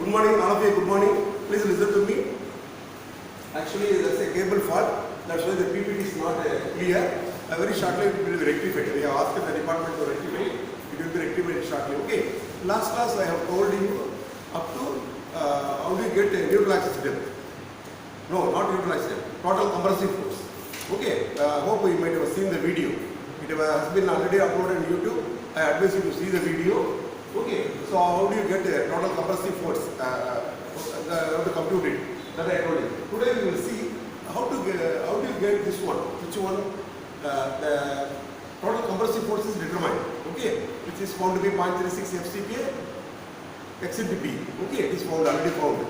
Good morning, all of you. Good morning. Please listen to me. Actually, there's a cable fault. That's why the PPT is not clear. Very shortly it will be rectified. We have asked the department to rectify it. It will be rectified shortly. Okay. Last class I have told you up to how do you get a neutral axis depth. No, not neutral axis depth. Total compressive force. Okay. Hope you might have seen the video. It has been already uploaded on YouTube. I advise you to see the video. Okay. So how do you get a total compressive force? How to compute it? That I told you. Today we will see how do you get this one? Which one? The total compressive force is determined. Okay, which is found to be 0.36 FCK x into B. Okay, it is found already found.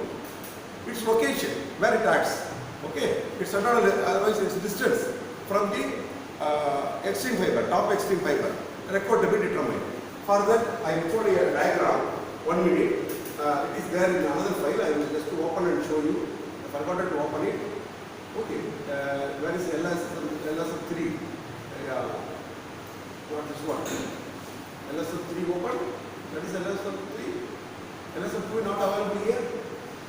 Its location, where it acts. Okay, it's otherwise its distance from the extreme fiber, top extreme fiber, required to be determined. For that, I am showing a diagram. 1 minute. It is there in another file. I will just open and show you. I forgot to open it. Okay, where is LS of 3? What is what? LS of 3 open? That is LS of 3. LS of 2 not available here?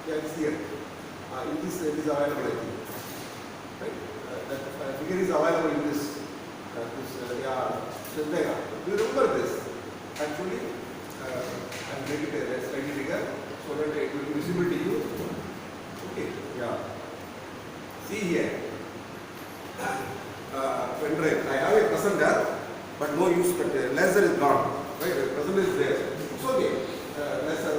Yeah, it's here. In this it is available, I think. Right? That figure is available in this diagram. Do you remember this? Actually, I will make it a slightly bigger so that it will be visible to you. Okay, yeah. See here. Pen drive. I have a presenter, but no use. But laser is gone. Right? The presenter is there. It's okay. Laser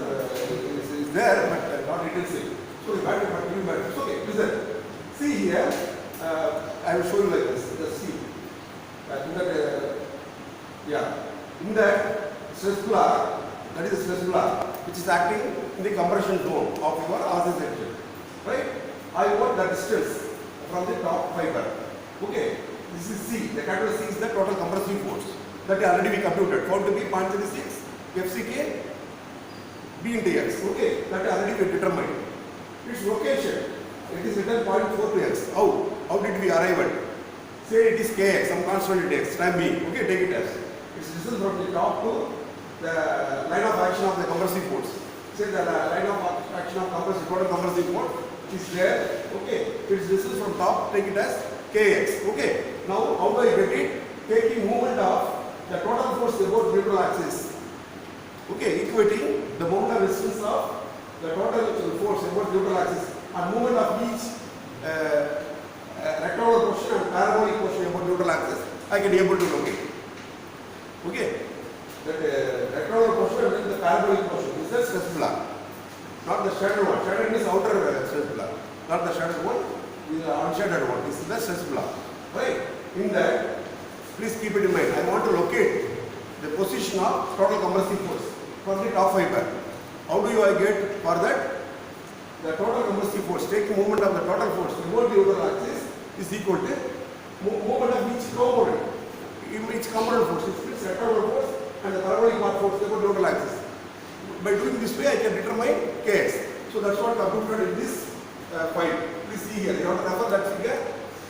is there, but not intensive. So the battery, but new battery. It's okay. Listen. See here. I will show you like this. Just see. In that stress block, that is a stress block which is acting in the compression zone of your RC section. Right? I want the distance from the top fiber. Okay, this is C. The capital C is the total compressive force that already we computed. Found to be 0.36 FCK B into X. Okay, that already we determined. Its location, it is written 0.42 X. How did we arrive at? Say it is Kx, some constant X, time B. Okay, take it as. Its distance from the top to the line of action of the compressive force. Say the line of action of total compressive force is there. Okay, its distance from top, take it as Kx. Okay, now how do I get it? Taking movement of the total force about neutral axis. Okay, equating the moment of resistance of the total force about neutral axis and movement of each rectangular portion and parabolic portion about neutral axis, I can be able to locate. Okay, that rectangular portion and the parabolic portion is the stress block. Not the shaded one. Shaded is outer stress block. Not the shaded one, is the unshaded one. This is the stress block. Right? In that, please keep it in mind. I want to locate the position of total compressive force from the top fiber. How do I get for that? The total compressive force, taking movement of the total force about the neutral axis is equal to movement of each component. Each component force, it's rectangular force and the parabolic part force about neutral axis. By doing this way, I can determine Kx. So that's what computed in this file. Please see here. You have to refer that figure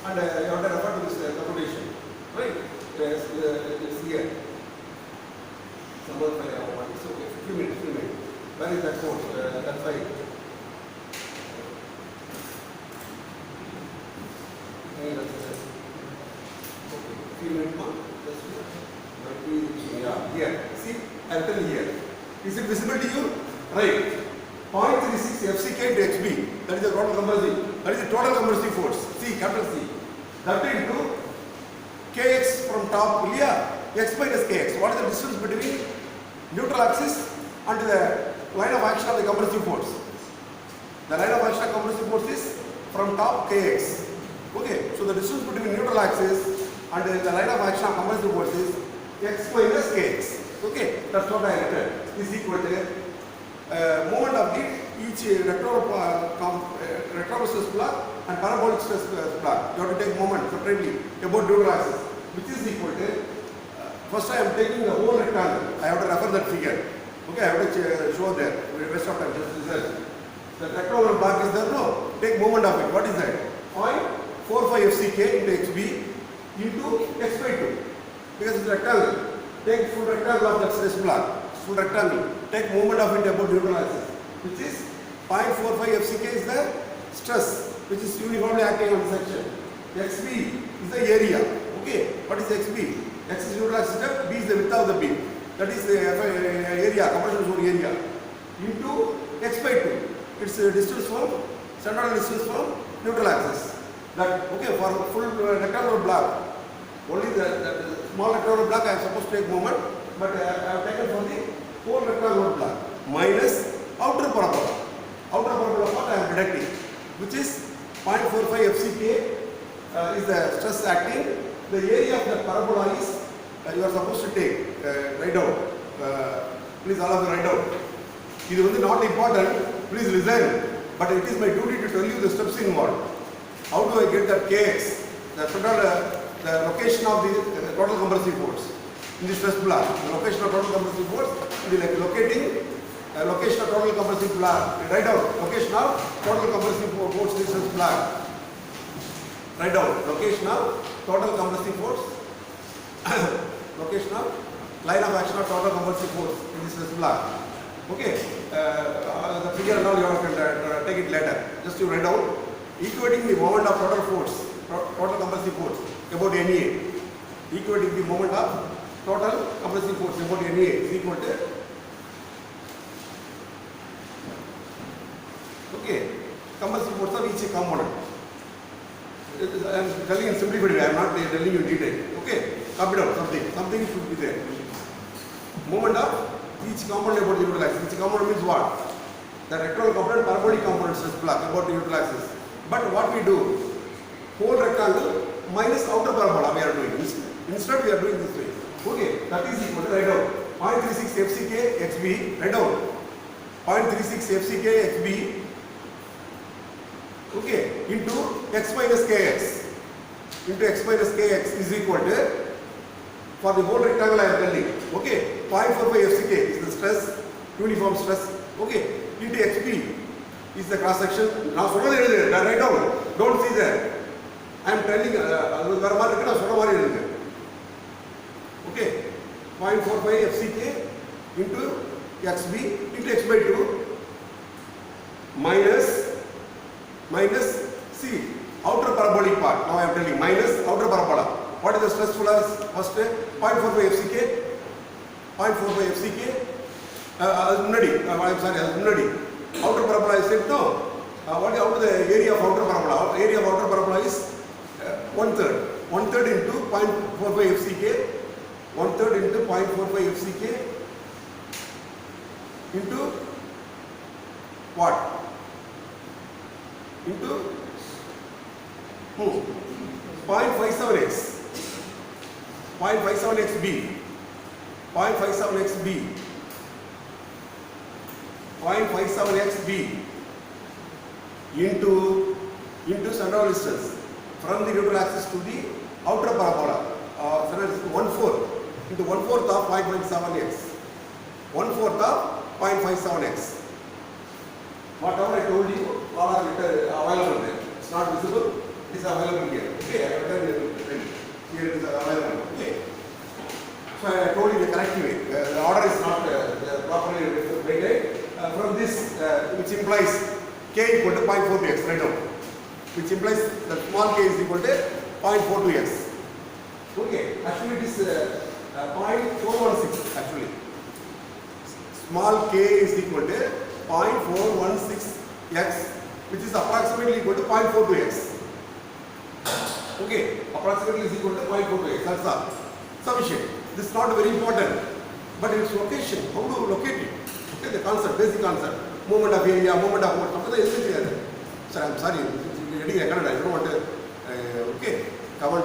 and you have to refer to this computation. Right? It's here. Some other file I have one. It's okay. Few minutes. Where is that force? That file. Okay. Few minutes more. Yeah. Here. See? I'll tell you here. Is it visible to you? Right. 0.36 FCK to XB. That is the total compressive. That is the total compressive force. C, capital C. That into Kx from top. Yeah. X minus Kx. What is the distance between neutral axis and the line of action of the compressive force? The line of action of compressive force is from top Kx. Okay. So the distance between neutral axis and the line of action of compressive force is X minus Kx. Okay, that's what I written. Is equal to moment of each rectangular stress block and parabolic stress block. You have to take moment separately about neutral axis, which is equal to. First, I am taking the whole rectangle. I have to refer that figure. Okay, I have to show there. Rest of time, just result. The rectangular block is there. No, take moment of it. What is that? 0.45 FCK into XB into X by 2 because it's rectangle. Take full rectangle of that stress block, full rectangle. Take moment of it about neutral axis. which is 0.45 FCK is the stress, which is uniformly acting on the section. XB is the area. Okay, what is XB? X is neutral axis step, B is the width of the beam. That is the area, compression zone area, into x by 2. It's a distance from central distance from neutral axis. That okay for full rectangular block. Only the small rectangular block I am supposed to take moment, but I have taken from the whole rectangular block minus outer parabola. Outer parabola part I am deducting, which is 0.45 FCK is the stress acting. The area of the parabola is you are supposed to take write down. Please all of you write down. It is not important. Please listen. But it is my duty to tell you the steps involved. How do I get that Kx? The location of the total compressive force in the stress block. The location of total compressive force is like locating location of total compressive block. Write down location of total compressive force in the stress block. Write down location of total compressive force. Location of line of action of total compressive force in the stress block. Okay, the figure now you can take it later. Just you write down equating the moment of total force, total compressive force about NA. Equating the moment of total compressive force about NA is equal to okay compressive force of each component. I am telling in simplified way. I am not telling you in detail. Okay, copy down something should be there. Moment of each component about the neutral axis. Each component means what? The rectangular component, parabolic component stress block about the neutral axis. But what we do? Whole rectangle minus outer parabola we are doing. Instead we are doing this way. Okay, that is equal to write down 0.36 FCK XB. Write down 0.36 FCK XB. Okay, into x minus kx. Into x minus kx is equal to for the whole rectangle I am telling. Okay, 0.45 FCK is the stress, uniform stress. Okay, into xb is the cross section. Now write down. Don't see there. I am telling okay, 0.45 FCK into xb into x by 2 minus C outer parabolic part. Now I am telling minus outer parabola. What is the stress first 0.45 FCK 0.45 FCK I am sorry outer parabola is said no. What is outer the area of outer parabola? Area of outer parabola is 1/3 into 0.45 FCK 1/3 into 0.45 FCK into what? Into 0.57x 0.57xb 0.57xb 0.57xb into central distance from the neutral axis to the outer parabola. 1/4 into 1/4 of 0.57x 1/4 of 0.57x. Whatever I told you, all are available there. It's not visible, it is available here. Okay, I have done it. Here it is available. Okay. So I told you the correct way. The order is not properly weighted. From this, which implies k equal to 0.42x, right now. Which implies that small k is equal to 0.42x. Okay, actually it is 0.416 actually. Small k is equal to 0.416x, which is approximately equal to 0.42x. Okay, approximately is equal to 0.42x. That's all. Sufficient. This is not very important, but its location. How do you locate it? Okay, the concept, basic concept. Moment of area, moment of what? Sir, I'm sorry. Getting recorded. I don't want to. Okay, covered.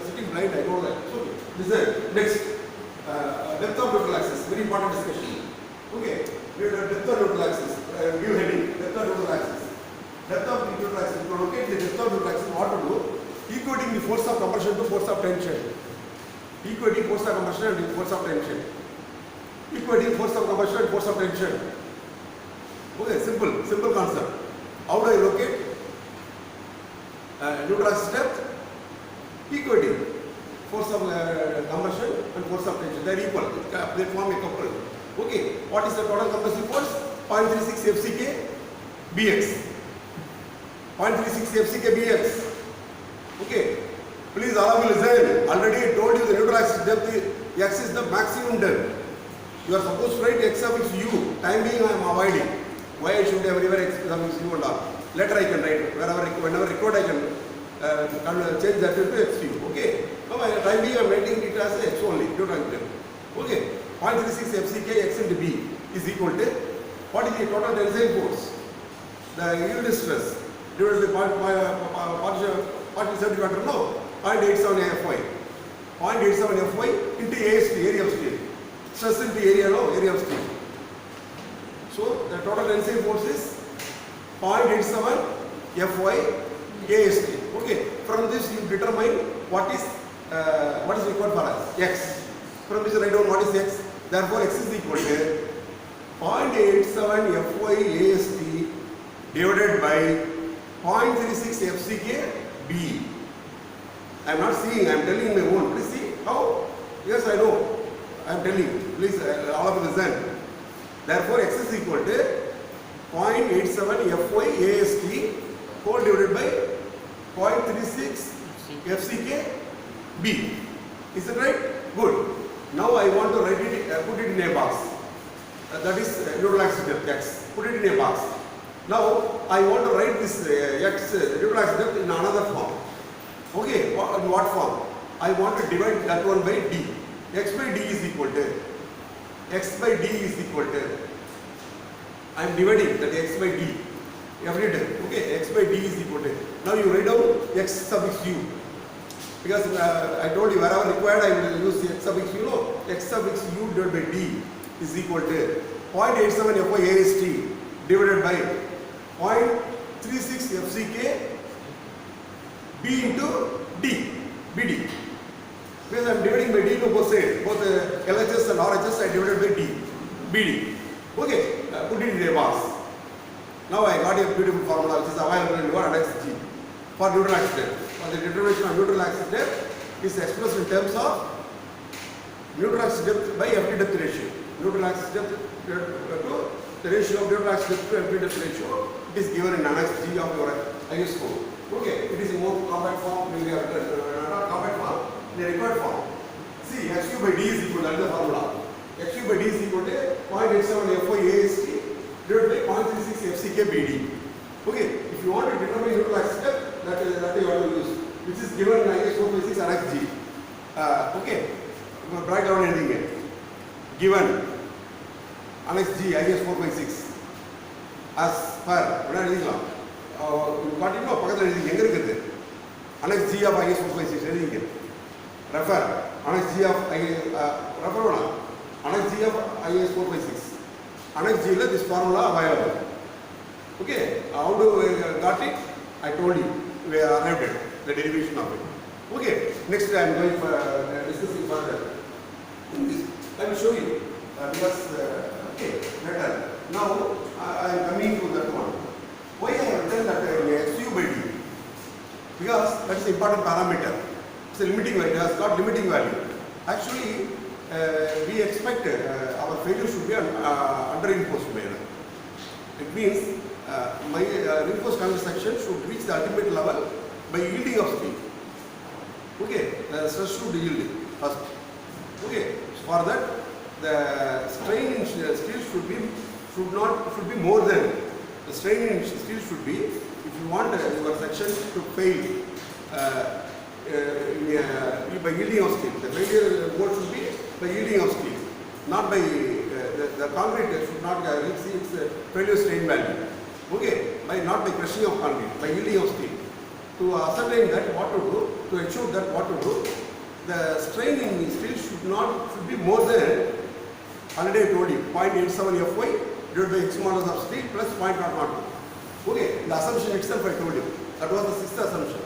Sitting blind. I know that. Okay. This is next. Depth of neutral axis. Very important discussion. Okay, depth of neutral axis. New heading. Depth of neutral axis. Depth of neutral axis. To locate the depth of neutral axis, what to do? Equating the force of compression to force of tension. Equating force of compression and force of tension. Equating force of compression and force of tension. Okay, simple concept. How do I locate neutral axis depth? Equating force of compression and force of tension. They are equal. They form a couple. Okay. Okay, what is the total compressive force? 0.36 FCK BX. 0.36 FCK BX. Okay, please all of you listen. Already I told you the neutral axis depth X is the maximum depth. You are supposed to write X suffix U. Time being I am avoiding. Why I should everywhere X suffix U and all. Later I can write. Whenever required I can change that into XU. Okay. Now time being I am writing it as X only. Okay. 0.36 FCK X into B is equal to what is the total tensile force? The yield stress divided by partial safety factor, no, 0.87 Fy. 0.87 Fy into AST, area of steel. Stress into area, no, area of steel. So the total tensile force is 0.87 Fy AST. Okay. From this you determine what is required for us, X. From this write down what is X. Therefore X is equal to 0.87 Fy AST divided by 0.36 FCK B. I am not seeing, I am telling my own. Please see how? Yes, I know. I am telling. Please, all of you listen. Therefore, X is equal to 0.87 Fy AST whole divided by 0.36 FCK B. Is it right? Good. Now I want to write it, put it in a box. That is neutral axis depth X. Put it in a box. Now I want to write this X neutral axis depth in another form. Okay, in what form? I want to divide that one by D. X by D is equal to X by D is equal to, I am dividing that X by D every day. Okay, X by D is equal to, now you write down X suffix U. Because I told you wherever required I will use X suffix U. No, X suffix U divided by D is equal to 0.87 Fy AST divided by 0.36 FCK B into D, BD. Because I am dividing by D to both sides, both LHS and RHS I divided by D, BD. Okay, put it in a box. Now I got a beautiful formula which is available in your annex G for neutral axis depth. For the determination of neutral axis depth is expressed in terms of neutral axis depth by FD depth ratio. Neutral axis depth to the ratio of neutral axis depth to FD depth ratio. It is given in annex G of your IS code. Okay, it is in more compact form, not compact form, in the required form. See, XU by D is equal to, that is the formula. XU by D is equal to 0.87 Fy AST divided by 0.36 FCK BD. Okay, if you want to determine neutral axis depth, that is you have to use, which is given in IS 456 annex G. Okay, write down anything here. Given annex G IS 456 as per, what are you got it? No, Pakatha is annex G of IS 456. Refer annex G of refer annex G of IS 456. Annex G this formula available. Okay, how do we got it? I told you, we arrived at the derivation of it. Okay, next I am going for discussing further. I will show you because okay, better. Now I am coming to that one. Why I have written that XU by D? Because that is important parameter. It's a limiting value. It has got limiting value. Actually, we expect our failure should be under reinforced manner. It means my reinforced concrete section should reach the ultimate level by yielding of steel. Okay, the stress should yield first. Okay, for that the strain in steel should be more than the strain in steel should be. If you want your section to fail by yielding of steel, the failure mode should be by yielding of steel, not by the concrete should not reach its failure strain value. Okay, not by crushing of concrete, by yielding of steel. To ascertain that what to do, to ensure that what to do, the strain in steel should be more than, already I told you, 0.87 Fy divided by X modulus of steel plus 0.002. Okay, the assumption itself I told you, that was the sixth assumption.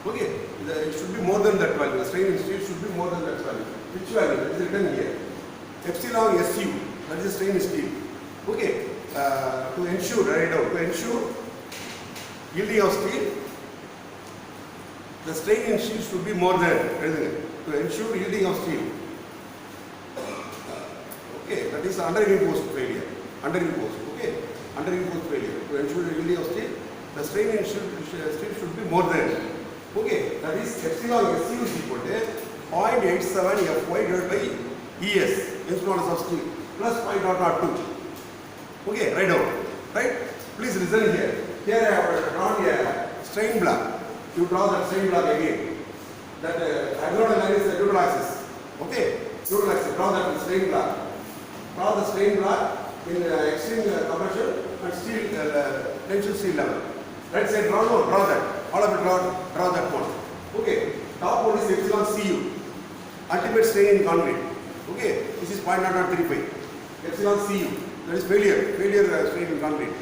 Okay, it should be more than that value, the strain in steel should be more than that value. Which value? It is written here. Epsilon SU, that is the strain in steel. Okay, to ensure, write down, to ensure yielding of steel, the strain in steel should be more than, to ensure yielding of steel. Okay, that is is under-imposed failure. Under-imposed, okay? Under-imposed failure. To ensure the yielding of steel, the strain in steel should be more than, okay? That is epsilon SU is equal to 0.87 Fy divided by ES, instruments of steel, plus 0.002. Okay, write down. Right? Please listen here. Here I have drawn a strain block. You draw that strain block again. That diagonal line is the neutral axis. Okay? Neutral axis. Draw that strain block. Draw the strain block in extreme compression and steel tension steel level. Right side draw, no, draw that. All of it draw that one. Okay? Top one is epsilon Cu. Ultimate strain in concrete. Okay? This is 0.0035. Epsilon Cu. That is failure strain in concrete.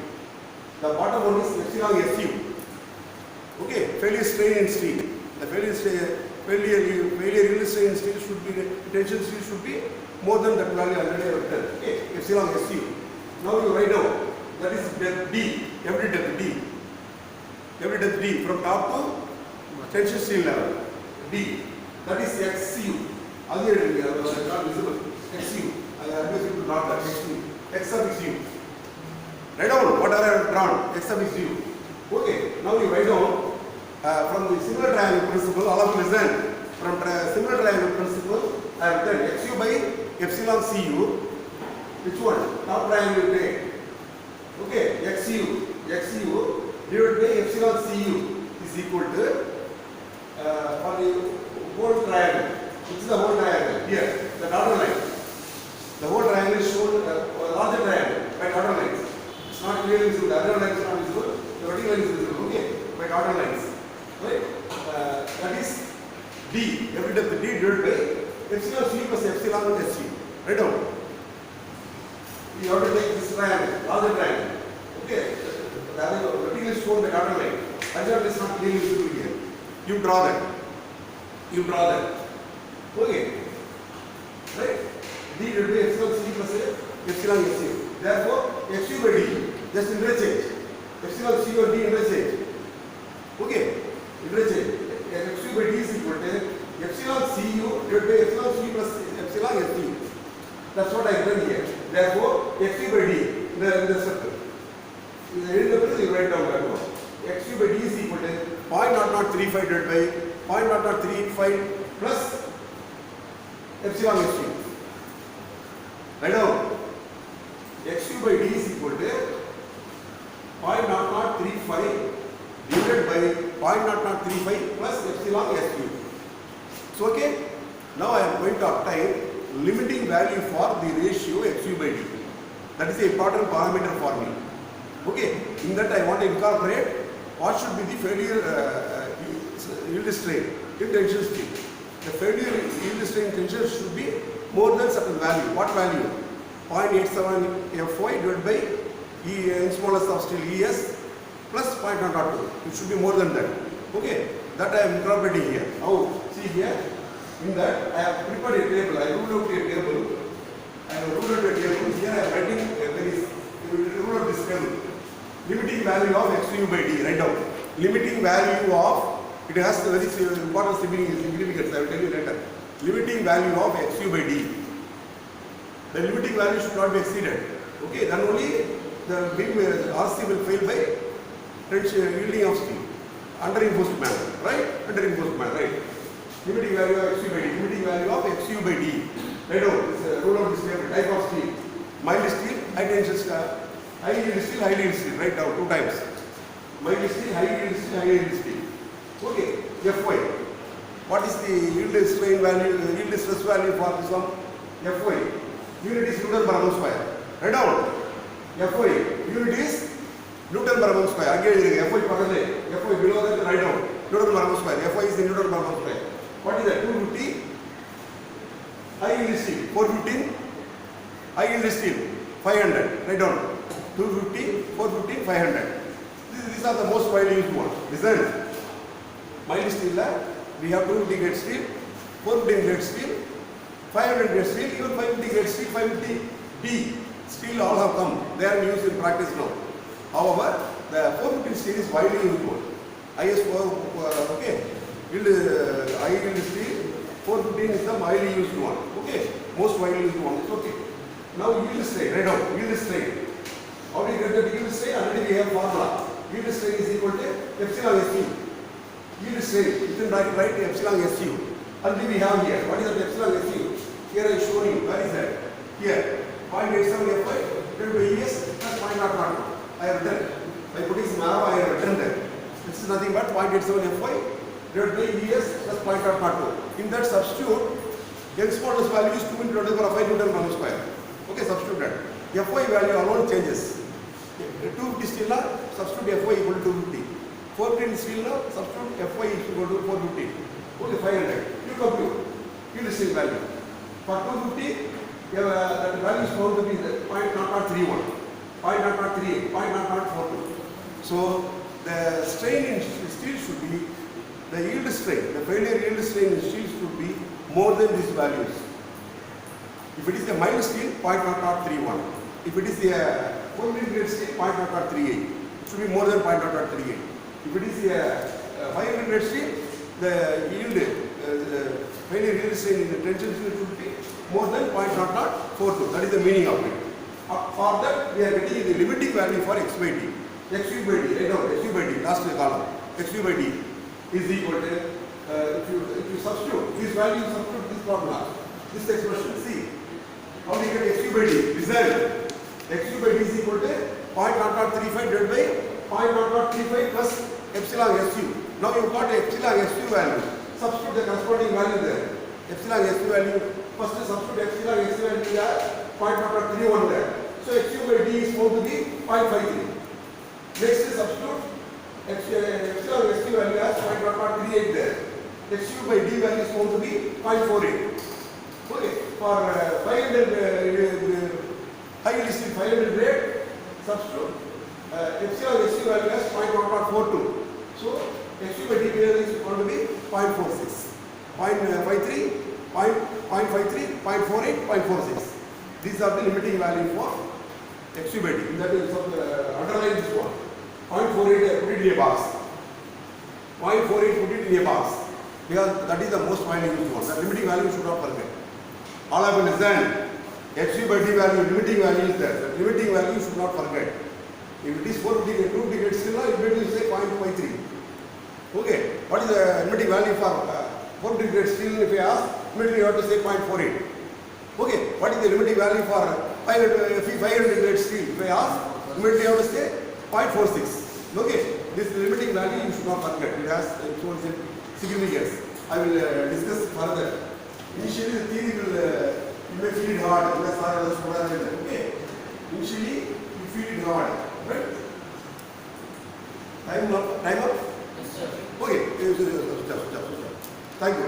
The bottom one is epsilon Su. Okay? Failure strain in steel. The failure yield strain in steel should be, tension steel should be more than that value already I have written. Okay? Epsilon Su. Now you write down. That is depth D. Every depth D. Every depth D from top to tension steel level. D. That is XU. Again, not visible. XU. I advise you to draw that XU. X sub U. Write down what I have drawn. X sub U. Okay. Now you write down from the similar triangle principle. All of you listen. From similar triangle principle, I have written XU by epsilon Cu. Which one? Top triangle will take. Okay. XU divided by epsilon Cu is equal to for the whole triangle. Which is the whole triangle? Here, the dotted line. The whole triangle is shown a larger triangle by dotted lines. It's not clearly visible. The other line is not visible. The vertical line is visible. Okay, by dotted lines. Right? That is D. Every depth D divided by epsilon C plus epsilon SC. Write down. You have to take this triangle, larger triangle. Okay. The vertical is shown by dotted line. Horizontal is not clearly visible here. You draw that. Okay. Right? D divided by epsilon C plus epsilon SU. Therefore, XU by D, just interchange. Epsilon C or D interchange. Okay, interchange. XU by D is equal to epsilon Cu divided by epsilon C plus epsilon SU. That's what I have done here. Therefore, XU by D in the circle. In the end of it, you write down that one. XU by D is equal to 0.0035 divided by 0.0035 plus epsilon SU. Write down. XU by D is equal to 0.0035 divided by 0.0035 plus epsilon SU. So, okay. Now I am going to obtain limiting value for the ratio XU by D. That is the important parameter for me. Okay. In that I want to incorporate what should be the failure yield strain in tension steel. The failure yield strain tension should be more than certain value. What value? 0.87 Fy divided by E smallest of steel ES plus 0.02. It should be more than that. Okay. That I am incorporating here. Now see here. In that I have prepared a table. I ruled out a table. Here I am writing rule out this table. Limiting value of XU by D. Write down. Limiting value of, it has a very important significance. I will tell you later. Limiting value of XU by D. The limiting value should not be exceeded. Okay, then only the beam RC will fail by yielding of steel. Under-imposed manner, right? Under-imposed manner, right? Limiting value of XU by D. Limiting value of XU by D. Right down. This rule of this table. Type of steel. Mild steel, high tension steel. High yield steel, high yield steel. Write down 2 times. Mild steel, high yield steel, high yield steel. Okay. Fy. What is the yield strain value, yield stress value for this one? Fy. Unit is Newton per mm square. Write down. Fy. Unit is Newton per mm square. Again, Fy Fy below that, write down. Newton per mm square. Fy is the Newton per mm square. What is that? 250. High yield steel. 415. High yield steel. 500. Write down. 250, 415, 500. These are the most widely used ones. Listen. Mild steel, we have 250 grade steel, 415 grade steel, 500 grade steel, even 550 grade steel, 550 D steel all have come. They are used in practice now. However, the 415 steel is widely used one. IS4, okay. High yield steel, 415 is the widely used one. Okay. Most widely used one. It's okay. Now yield strain, write down yield strain. How do you get the yield strain? Already we have formula. Yield strain is equal to epsilon SU. Yield strain, you can write epsilon SU. Already we have here. What is that epsilon SU? Here I show you. Where is that? Here. 0.87 Fy divided by ES plus 0.002. I have written. By putting some arrow, I have written that. This is nothing but 0.87 Fy divided by ES plus 0.002. In that substitute, Young's modulus value is 2 into 10 to the power of 5 Newton per square. Okay, substitute that. Fy value alone changes. 250 still now, substitute Fy equal to 250. 410 still now, substitute Fy equal to 450. Okay, 500. You compute. Yield strain value. For 250, that value is found to be 0.0031, 0.0038, 0.0042. So the strain in steel should be, the yield strain, the failure yield strain in steel should be more than these values. If it is a mild steel, 0.0031. If it is a 400 grade steel, 0.0038. It should be more than 0.0038. If it is a 500 grade steel, the yield, failure yield strain in the tension steel should be more than 0.0042. That is the meaning of it. For that, we are getting the limiting value for x by d. xu by d, right now, xu by d, last column. xu by d is equal to, if you substitute this value, substitute this formula, this expression, see. How do you get xu by d? Result. xu by d is equal to 0.0035 divided by 0.0035 plus epsilon su. Now you got epsilon su value. Substitute the corresponding value there. Epsilon su value, first substitute epsilon su value as 0.0031 there. So xu by d is found to be 0.53. Next substitute epsilon su value as 0.38 there. xu by d value is found to be 0.48. Okay, for 500 high yield steel 500 grade, substitute epsilon su value as 0.0042. So xu by d value is going to be 0.46, 0.53, 0.53, 0.48, 0.46. These are the limiting value for xu by d. That is underline this one. 0.48 put it in a box. 0.48 put it in a box. Because that is the most widely used one. The limiting value should not forget. All of it is done. xu by d value, limiting value is there. The limiting value should not forget. If it is 450 grade, 250 grade still, it will say 0.53. Okay. What is the limiting value for 450 grade steel? If you ask, immediately you have to say 0.48. Okay. What is the limiting value for 500 grade steel? If I ask, immediately you have to say 0.46. Okay. This limiting value you should not forget. It has its own significance. I will discuss further. Initially, the theory will you may feel it hard. Okay. Initially, you feel it hard. Right? Time up? Time up? Yes, sir. Okay. Thank you.